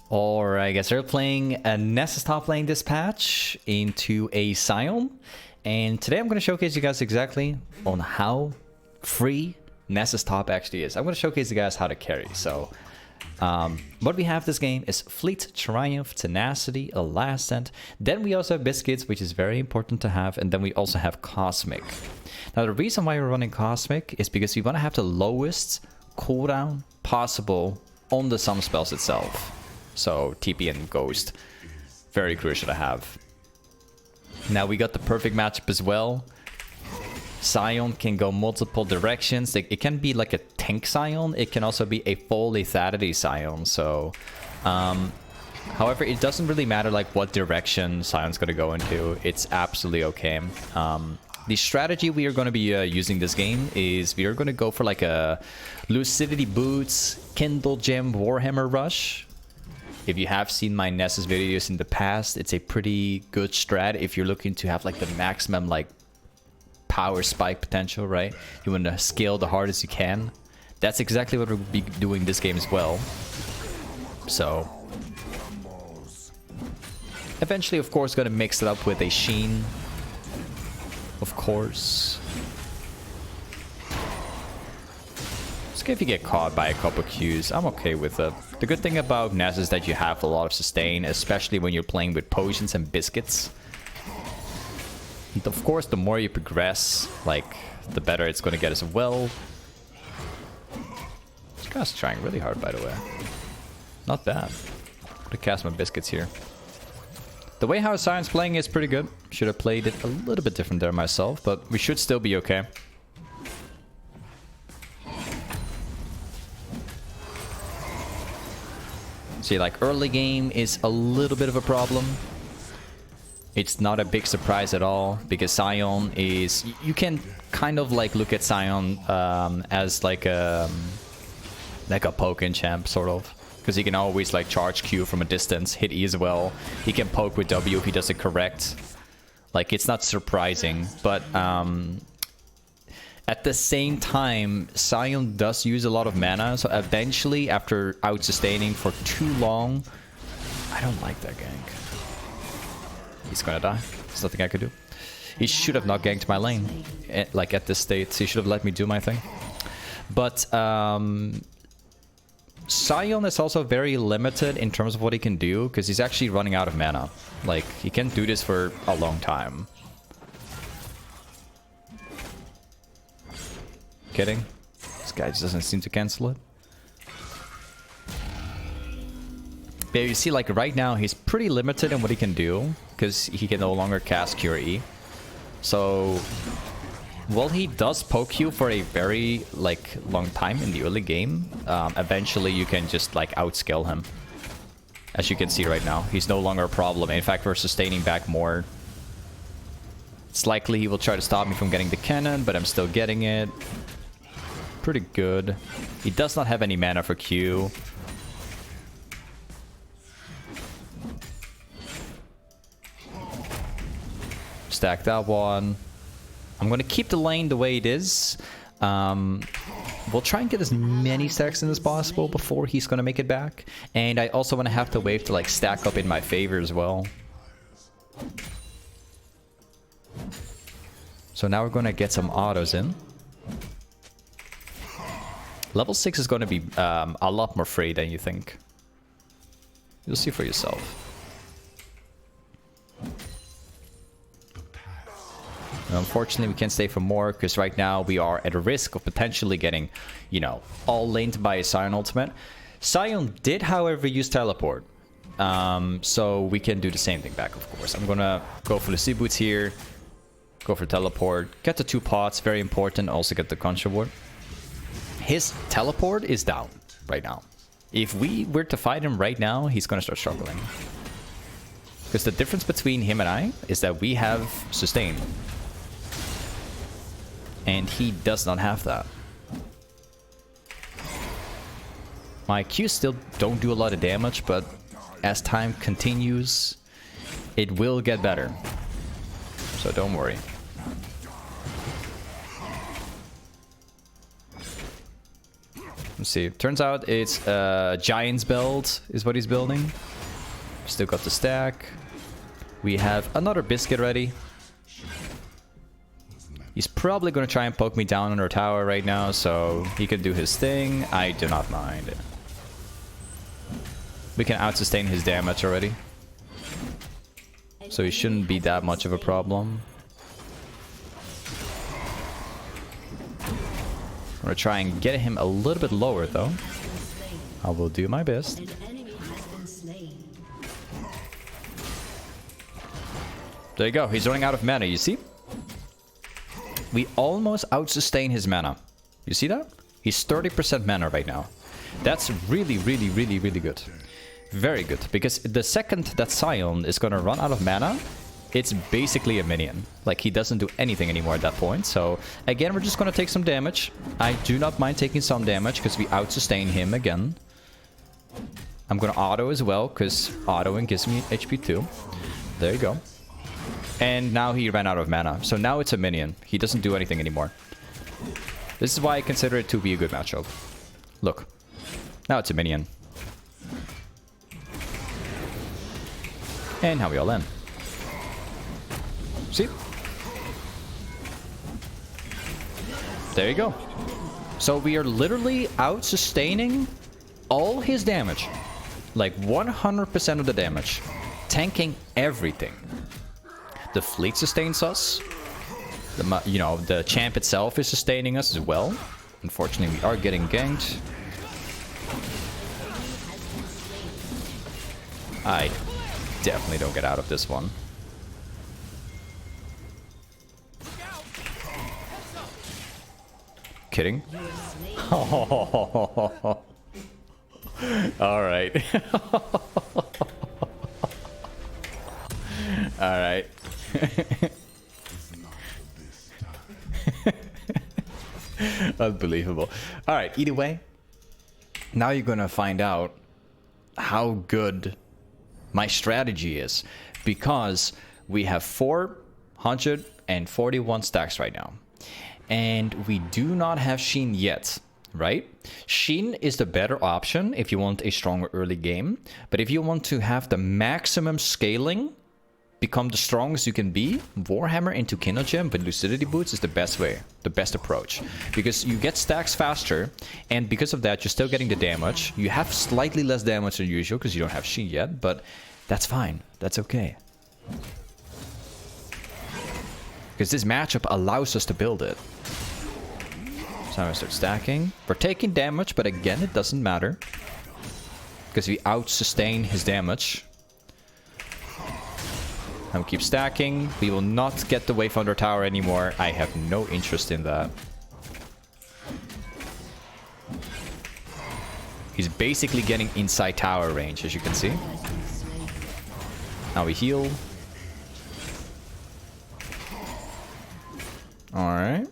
Alright guys, we're playing a NASUS Toplane dispatch into a Sion, and today I'm going to showcase you guys exactly on how free NASUS Top actually is. I'm going to showcase you guys how to carry. So what we have this game is Fleet, Triumph, Tenacity, Elastant. Then we also have Biscuits, which is very important to have, and then we also have Cosmic. Now the reason why we're running Cosmic is because we want to have the lowest cooldown possible on the sum spells itself. So TP and Ghost, very crucial to have. Now we got the perfect matchup as well. Sion can go multiple directions. It can be like a tank Sion. It can also be a full lethality Sion. So, however, it doesn't really matter like what direction Sion's going to go into. It's absolutely okay. The strategy we are going to be using this game is we are going to go for like a Lucidity Boots, Kindle Gem, Warhammer Rush. If you have seen my NASUS videos in the past, it's a pretty good strat if you're looking to have like the maximum like power spike potential, right? You want to scale the hardest you can. That's exactly what we'll be doing this game as well. So eventually, of course, gonna mix it up with a Sheen. Of course. It's okay if you get caught by a couple Qs. I'm okay with it. The good thing about NASUS is that you have a lot of sustain, especially when you're playing with potions and biscuits. And of course, the more you progress, like, the better it's going to get as well. This guy's trying really hard, by the way. Not bad. I'm gonna cast my biscuits here. The way how Sion's playing is pretty good. Should have played it a little bit different there myself, but we should still be okay. See, like, early game is a little bit of a problem. It's not a big surprise at all, because Sion is... You can kind of, like, look at Sion as, like a poke champ, sort of. Because he can always, like, charge Q from a distance, hit E as well. He can poke with W if he does it correct. Like, it's not surprising, but... at the same time, Sion does use a lot of mana, so eventually, after out-sustaining for too long... I don't like that gank. He's gonna die. There's nothing I could do. He should have not ganked my lane. Like, at this state, he should have let me do my thing. But, Sion is also very limited in terms of what he can do, because he's actually running out of mana. Like, he can't do this for a long time. Kidding? This guy just doesn't seem to cancel it. But you see, like, right now, he's pretty limited in what he can do, because he can no longer cast Cure E. So, while he does poke you for a very, like, long time in the early game, eventually you can just, like, outscale him. As you can see right now, he's no longer a problem. In fact, we're sustaining back more. It's likely he will try to stop me from getting the cannon, but I'm still getting it. Pretty good. He does not have any mana for Q. Stack that one. I'm going to keep the lane the way it is. We'll try and get as many stacks in as possible before he's going to make it back. And I also want to have the wave to like stack up in my favor as well. So now we're going to get some autos in. Level 6 is going to be a lot more free than you think. You'll see for yourself. Unfortunately, we can't stay for more, because right now we are at a risk of potentially getting, you know, all laneed by a Sion ultimate. Sion did, however, use teleport. So we can do the same thing back, of course. I'm going to go for the sea boots here. Go for teleport. Get the 2 pots, very important. Also get the contra ward. His teleport is down right now. If we were to fight him right now, he's going to start struggling. Because the difference between him and I is that we have sustain. And he does not have that. My Qs still don't do a lot of damage, but as time continues, it will get better. So don't worry. Let's see. Turns out it's Giant's build is what he's building. Still got the stack. We have another biscuit ready. He's probably going to try and poke me down under tower right now, so he can do his thing. I do not mind. We can out-sustain his damage already. So he shouldn't be that much of a problem. I'm going to try and get him a little bit lower, though. I will do my best. There you go. He's running out of mana, you see? We almost out-sustain his mana. You see that? He's 30% mana right now. That's really, really, really, really good. Very good. Because the second that Sion is going to run out of mana, it's basically a minion. Like, he doesn't do anything anymore at that point. So, again, we're just going to take some damage. I do not mind taking some damage because we out-sustain him again. I'm going to auto as well because autoing gives me HP too. There you go. And now he ran out of mana. So now it's a minion. He doesn't do anything anymore. This is why I consider it to be a good matchup. Look. Now it's a minion. And now we all in. See? There you go. So we are literally out-sustaining all his damage. Like 100% of the damage. Tanking everything. The fleet sustains us. The champ itself is sustaining us as well. Unfortunately, we are getting ganked. I definitely don't get out of this one. Kidding? Oh. All right. All right. Unbelievable. All right, either way, now you're gonna find out how good my strategy is, because we have 441 stacks right now, and we do not have Sheen yet, right? Sheen is the better option if you want a stronger early game, but if you want to have the maximum scaling, become the strongest you can be, Warhammer into Kindle Gem with Lucidity Boots is the best way, the best approach. Because you get stacks faster, and because of that, you're still getting the damage. You have slightly less damage than usual because you don't have Sheen yet, but that's fine. That's okay. Because this matchup allows us to build it. So I'm gonna start stacking. We're taking damage, but again, it doesn't matter. Because we out-sustain his damage. And we keep stacking. We will not get the Wave Under Tower anymore. I have no interest in that. He's basically getting inside tower range, as you can see. Now we heal. Alright.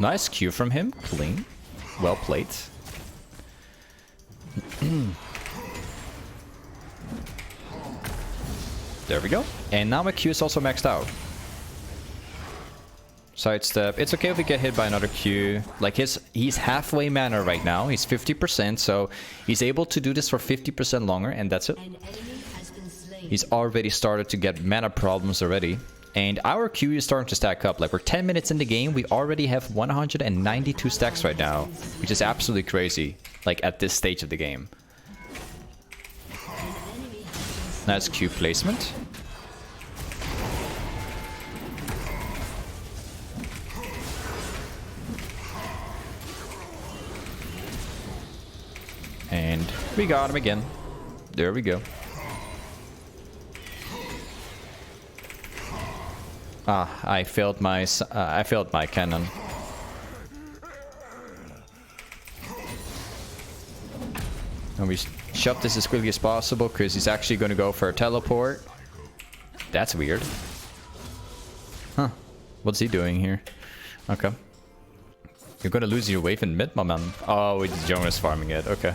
Nice Q from him. Clean. Well played. There we go. And now my Q is also maxed out. Sidestep. It's okay if we get hit by another Q. Like he's halfway mana right now. He's 50%, so he's able to do this for 50% longer, and that's it. He's already started to get mana problems already. And our Q is starting to stack up. Like, we're 10 minutes in the game, we already have 192 stacks right now, which is absolutely crazy, like at this stage of the game. Nice Q placement. And we got him again. There we go. Ah, I failed my cannon. And we shove this as quickly as possible because he's actually going to go for a teleport. That's weird. Huh. What's he doing here? Okay. You're going to lose your wave in mid, my man. Oh, Jonas farming it. Okay.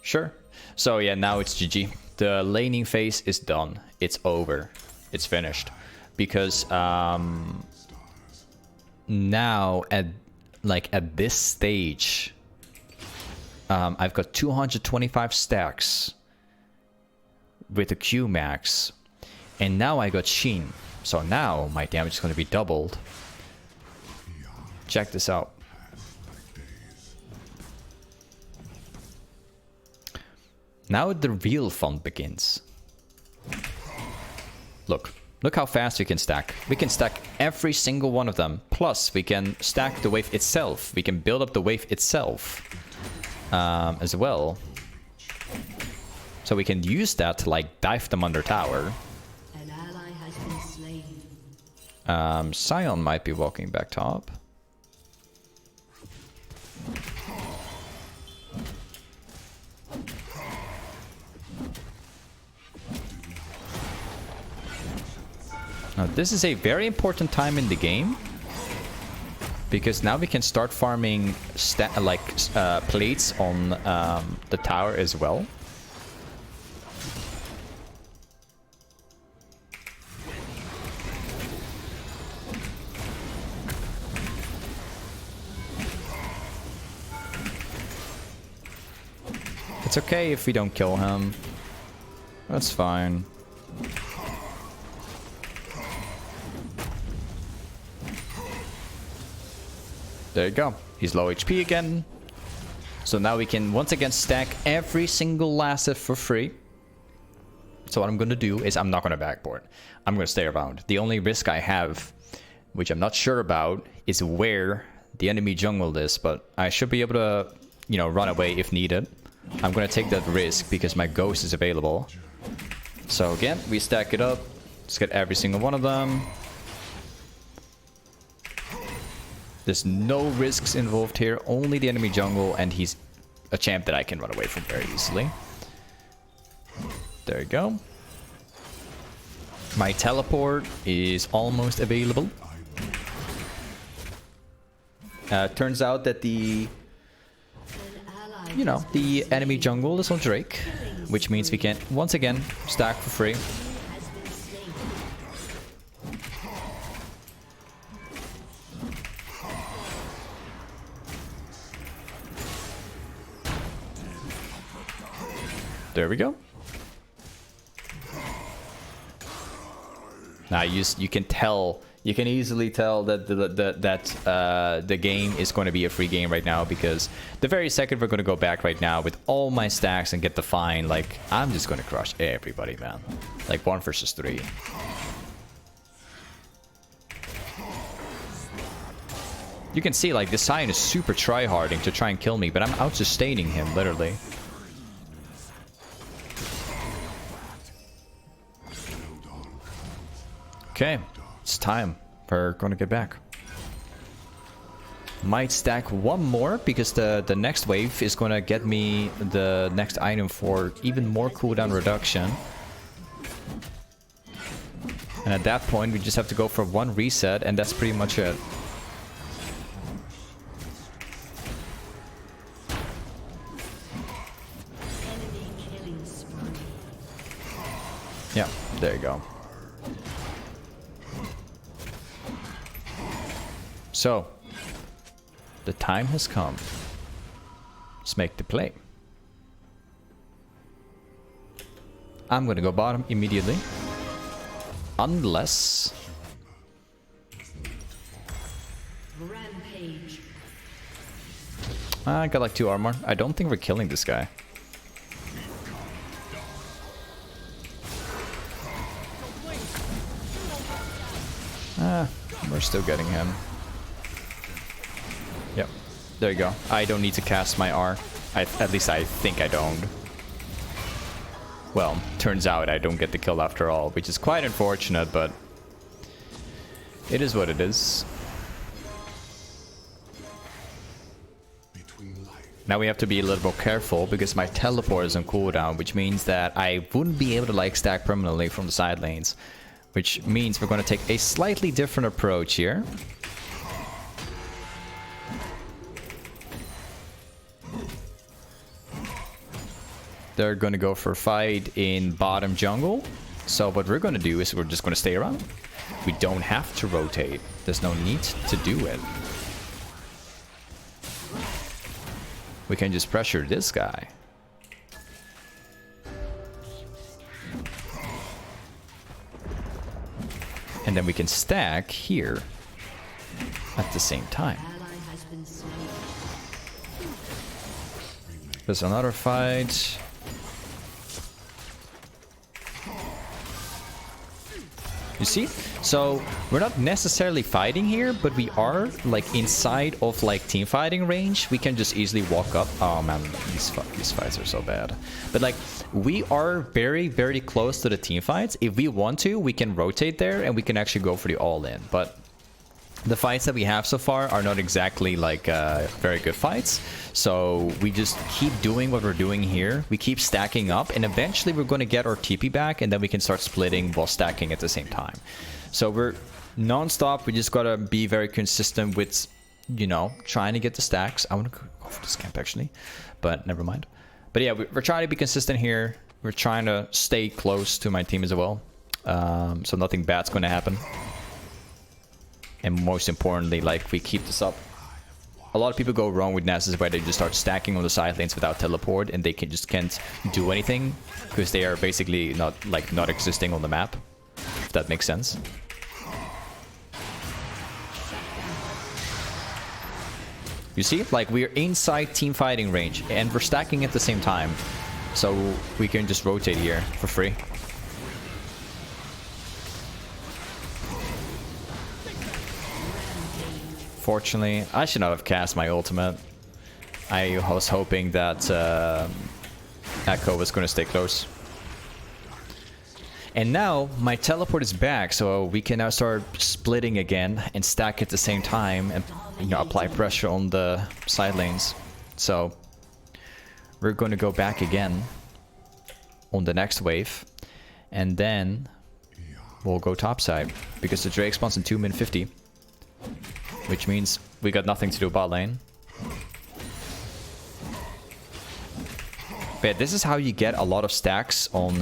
Sure. So yeah, now it's GG. The laning phase is done. It's over. It's finished. Because now like at this stage, I've got 225 stacks with a Q max, and now I got Sheen. So now my damage is going to be doubled. Check this out. Now the real fun begins. Look how fast we can stack. We can stack every single one of them. Plus, we can stack the wave itself. We can build up the wave itself as well. So we can use that to like dive them under tower. An ally has been slain. Sion might be walking back top. Now this is a very important time in the game, because now we can start farming plates on the tower as well. It's okay if we don't kill him. That's fine. There you go. He's low HP again. So now we can once again stack every single asset for free. So what I'm going to do is I'm not going to backboard. I'm going to stay around. The only risk I have, which I'm not sure about, is where the enemy jungle is. But I should be able to, you know, run away if needed. I'm going to take that risk because my ghost is available. So again, we stack it up. Let's get every single one of them. There's no risks involved here, only the enemy jungle, and he's a champ that I can run away from very easily. There you go. My teleport is almost available. Turns out that the enemy jungle is on Drake, which means we can once again stack for free. There we go. Now you can tell, you can easily tell that the game is going to be a free game right now, because the very second we're going to go back right now with all my stacks and get the fine, like I'm just going to crush everybody, man. Like 1 versus 3. You can see like the Sion is super tryharding to try and kill me, but I'm out sustaining him literally. Okay, it's time. We're going to get back. Might stack one more, because the next wave is going to get me the next item for even more cooldown reduction. And at that point, we just have to go for one reset, and that's pretty much it. Yeah, there you go. So, the time has come. Let's make the play. I'm gonna go bottom immediately. Unless... Rampage. I got like 2 armor. I don't think we're killing this guy. We're still getting him. Yep, there you go. I don't need to cast my R. At least I think I don't. Well, turns out I don't get the kill after all, which is quite unfortunate, but it is what it is. Now we have to be a little more careful, because my teleport is on cooldown, which means that I wouldn't be able to like stack permanently from the side lanes, which means we're going to take a slightly different approach here. They're going to go for a fight in bottom jungle. So what we're going to do is we're just going to stay around. We don't have to rotate. There's no need to do it. we can just pressure this guy. And then we can stack here at the same time. There's another fight. You see? So we're not necessarily fighting here, but we are like inside of like team fighting range. We can just easily walk up. Oh man, these fights are so bad. But like we are very, very close to the team fights. If we want to, we can rotate there and we can actually go for the all-in. But the fights that we have so far are not exactly like very good fights. So we just keep doing what we're doing here. We keep stacking up and eventually we're going to get our TP back and then we can start splitting while stacking at the same time. So we're non-stop. We just got to be very consistent with, you know, trying to get the stacks. I want to go for this camp actually, but never mind. But yeah, we're trying to be consistent here. We're trying to stay close to my team as well. So nothing bad's going to happen. And most importantly, like, we keep this up. A lot of people go wrong with NASUS where they just start stacking on the side lanes without teleport and they can't do anything because they are basically not existing on the map, if that makes sense. You see, like, we're inside team fighting range and we're stacking at the same time, so we can just rotate here for free. Fortunately, I should not have cast my ultimate. I was hoping that Echo was going to stay close. And now my teleport is back, so we can now start splitting again and stack at the same time and, you know, apply pressure on the side lanes. So we're going to go back again on the next wave, and then we'll go topside because the Drake spawns in 2 min 50. Which means we got nothing to do bot lane. But this is how you get a lot of stacks on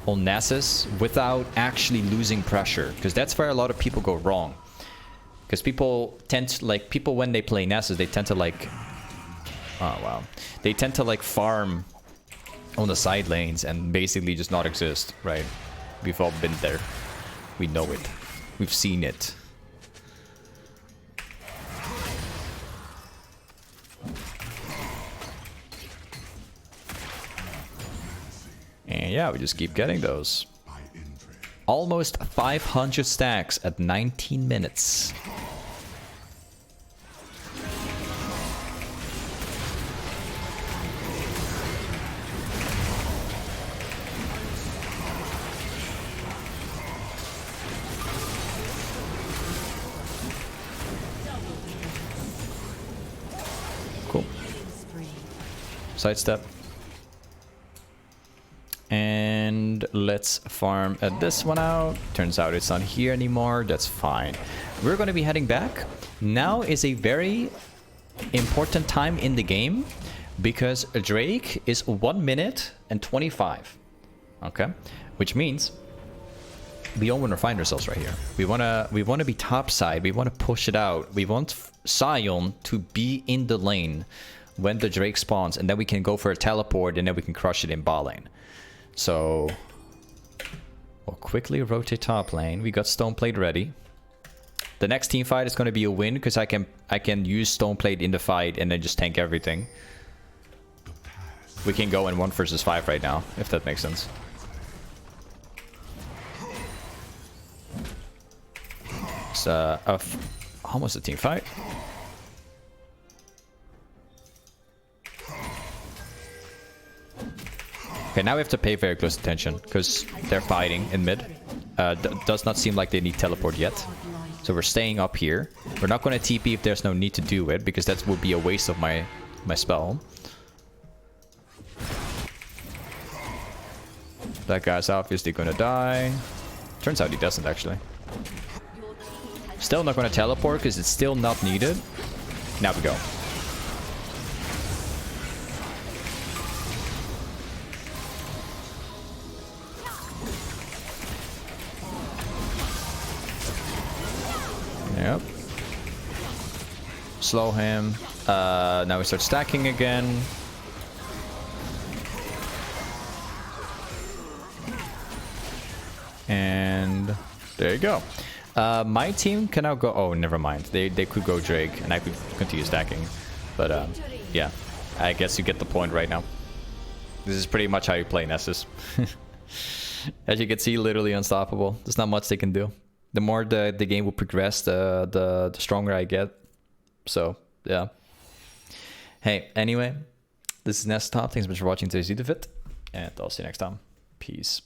NASUS without actually losing pressure. Because that's where a lot of people go wrong. Because people tend to, like, people when they play NASUS, they tend to like... Oh, wow. They tend to like farm on the side lanes and basically just not exist, right? We've all been there. We know it. We've seen it. And yeah, we just keep getting those. Almost 500 stacks at 19 minutes. Cool. Sidestep. And let's farm this one out. Turns out it's not here anymore. That's fine. We're going to be heading back. Now is a very important time in the game because Drake is 1 minute and 25. Okay, which means we don't want to find ourselves right here. We want to be topside. We want to push it out. We want Sion to be in the lane when the Drake spawns, and then we can go for a teleport, and then we can crush it in bot lane. So we'll quickly rotate top lane. We got stoneplate ready. The next team fight is going to be a win because I can use stoneplate in the fight and then just tank everything. We can go in 1 versus 5 right now, if that makes sense. It's almost a team fight. Okay, now we have to pay very close attention because they're fighting in mid. Does not seem like they need teleport yet. So we're staying up here. We're not going to TP if there's no need to do it because that would be a waste of my spell. That guy's obviously going to die. Turns out he doesn't actually. Still not going to teleport because it's still not needed. Now we go. Yep. Slow him. Now we start stacking again. And there you go. My team can now go... Oh, never mind. They could go Drake, and I could continue stacking. But yeah, I guess you get the point right now. This is pretty much how you play Nessus. As you can see, literally unstoppable. There's not much they can do. The more the game will progress, the stronger I get. So, yeah. Hey, anyway, this is Nessus Top. Thanks so much for watching today's video, and I'll see you next time. Peace.